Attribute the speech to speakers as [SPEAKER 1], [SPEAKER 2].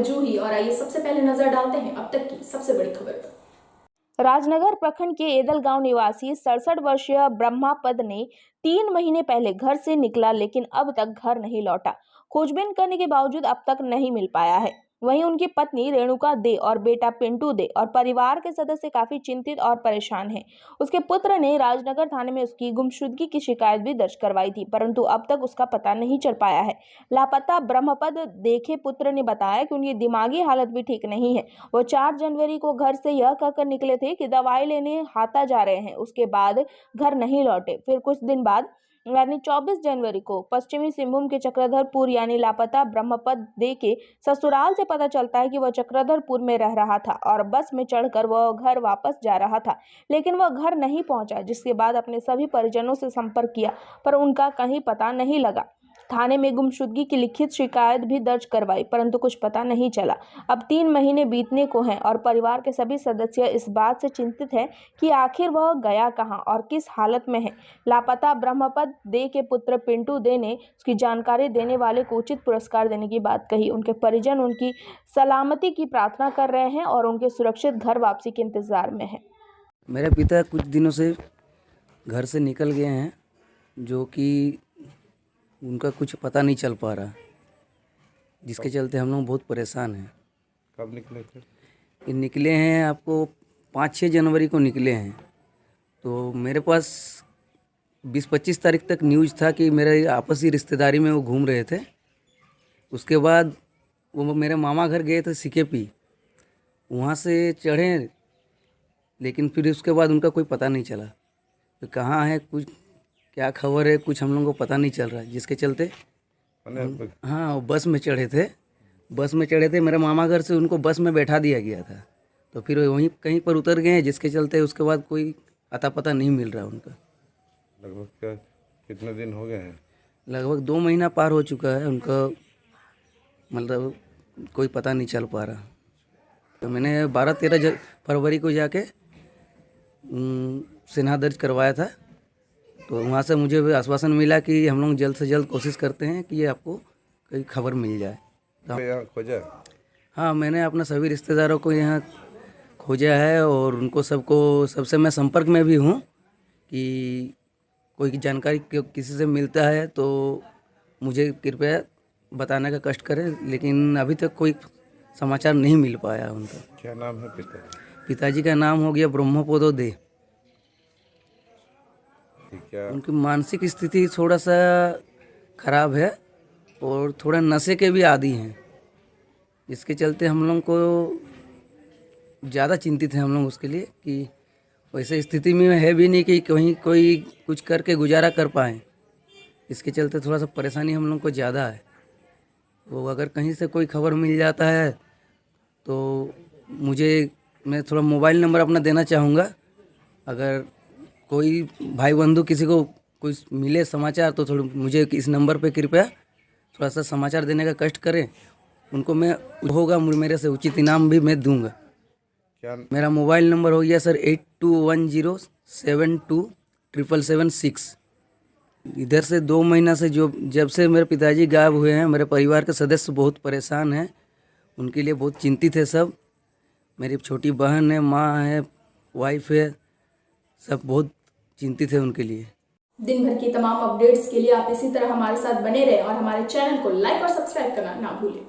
[SPEAKER 1] मैं जूही और आइए सबसे पहले नजर डालते हैं अब तक की सबसे बड़ी खबर पर।
[SPEAKER 2] राजनगर प्रखंड के एदल गांव निवासी 67 वर्षीय ब्रह्मापद ने 3 महीने पहले घर से निकला, लेकिन अब तक घर नहीं लौटा। खोजबीन करने के बावजूद अब तक नहीं मिल पाया है। वहीं उनकी पत्नी रेणुका दे और बेटा पिंटू दे और परिवार के सदस्य काफी चिंतित और परेशान हैं। उसके पुत्र ने राजनगर थाने में उसकी गुमशुदगी की शिकायत भी दर्ज करवाई थी, परंतु अब तक उसका पता नहीं चल पाया है। लापता ब्रह्मपद दे के पुत्र ने बताया कि उनकी दिमागी हालत भी ठीक नहीं है। वो 4 जनवरी को घर से यह कहकर निकले थे कि दवाई लेने हाता जा रहे हैं, उसके बाद घर नहीं लौटे। फिर कुछ दिन बाद यानी 24 जनवरी को पश्चिमी सिंहभूम के चक्रधरपुर यानी लापता ब्रह्मपद दे के ससुराल से पता चलता है कि वह चक्रधरपुर में रह रहा था और बस में चढ़कर वह घर वापस जा रहा था, लेकिन वह घर नहीं पहुंचा। जिसके बाद अपने सभी परिजनों से संपर्क किया, पर उनका कहीं पता नहीं लगा। थाने में गुमशुदगी की लिखित शिकायत भी दर्ज करवाई, परंतु कुछ पता नहीं चला। अब 3 महीने बीतने को हैं और परिवार के सभी सदस्य इस बात से चिंतित हैं कि आखिर वह गया कहां और किस हालत में है। लापता ब्रह्मपद दे के पुत्र पिंटू दे ने उसकी जानकारी देने वाले को उचित पुरस्कार देने की बात कही। उनके परिजन उनकी सलामती की प्रार्थना कर रहे हैं और उनके सुरक्षित घर वापसी के इंतजार में है।
[SPEAKER 3] मेरे पिता कुछ दिनों से घर से निकल गए हैं, जो कि उनका कुछ पता नहीं चल पा रहा, जिसके चलते हम लोग बहुत परेशान हैं।
[SPEAKER 4] कब निकले थे?
[SPEAKER 3] ये निकले हैं आपको 5-6 जनवरी को निकले हैं। तो मेरे पास 20-25 तारीख तक न्यूज़ था कि मेरे आपसी रिश्तेदारी में वो घूम रहे थे। उसके बाद वो मेरे मामा घर गए थे सिकेपी, वहाँ से चढ़े, लेकिन फिर उसके बाद उनका कोई पता नहीं चला तो कहाँ है, कुछ क्या खबर है, कुछ हम लोगों को पता नहीं चल रहा, जिसके चलते हाँ वो बस में चढ़े थे। मेरे मामा घर से उनको बस में बैठा दिया गया था, तो फिर वहीं कहीं पर उतर गए हैं, जिसके चलते उसके बाद कोई अता पता नहीं मिल रहा उनका।
[SPEAKER 4] लगभग कितने दिन हो गए हैं?
[SPEAKER 3] लगभग 2 महीना पार हो चुका है उनका, मतलब कोई पता नहीं चल पा रहा। तो मैंने 12-13 फरवरी को जाके सेना दर्ज करवाया था, तो वहाँ से मुझे भी आश्वासन मिला कि हम लोग जल्द से जल्द कोशिश करते हैं कि ये आपको कोई खबर मिल जाए।
[SPEAKER 4] तो यहाँ खोजा?
[SPEAKER 3] हाँ, मैंने अपने सभी रिश्तेदारों को यहाँ खोजा है और उनको सबसे मैं संपर्क में भी हूँ कि कोई जानकारी किसी से मिलता है तो मुझे कृपया बताने का कष्ट करें, लेकिन अभी तक कोई समाचार नहीं मिल पाया उनका।
[SPEAKER 4] क्या नाम है
[SPEAKER 3] पिताजी का नाम हो गया ब्रह्मपद दे।
[SPEAKER 4] क्या
[SPEAKER 3] उनकी मानसिक स्थिति थोड़ा सा खराब है और थोड़ा नशे के भी आदी हैं, इसके चलते हम लोग को ज़्यादा चिंतित हैं हम लोग उसके लिए कि वैसे स्थिति में है भी नहीं कि कहीं कोई कुछ करके गुजारा कर पाएँ। इसके चलते थोड़ा सा परेशानी हम लोग को ज़्यादा है। वो अगर कहीं से कोई खबर मिल जाता है तो मैं थोड़ा मोबाइल नंबर अपना देना चाहूँगा। अगर कोई भाई बंधु किसी को कुछ मिले समाचार तो थोड़ा मुझे इस नंबर पे कृपया थोड़ा सा समाचार देने का कष्ट करें। उनको मैं होगा मेरे से उचित इनाम भी मैं दूंगा।
[SPEAKER 4] क्या
[SPEAKER 3] मेरा मोबाइल नंबर हो गया सर 8210727776। इधर से 2 महीना से जब से मेरे पिताजी गायब हुए हैं, मेरे परिवार के सदस्य बहुत परेशान हैं, उनके लिए बहुत चिंतित है सब। मेरी छोटी बहन है, माँ है, वाइफ है, सब बहुत चिंतित है उनके लिए।
[SPEAKER 1] दिन भर की तमाम अपडेट्स के लिए आप इसी तरह हमारे साथ बने रहें और हमारे चैनल को लाइक और सब्सक्राइब करना ना भूलें।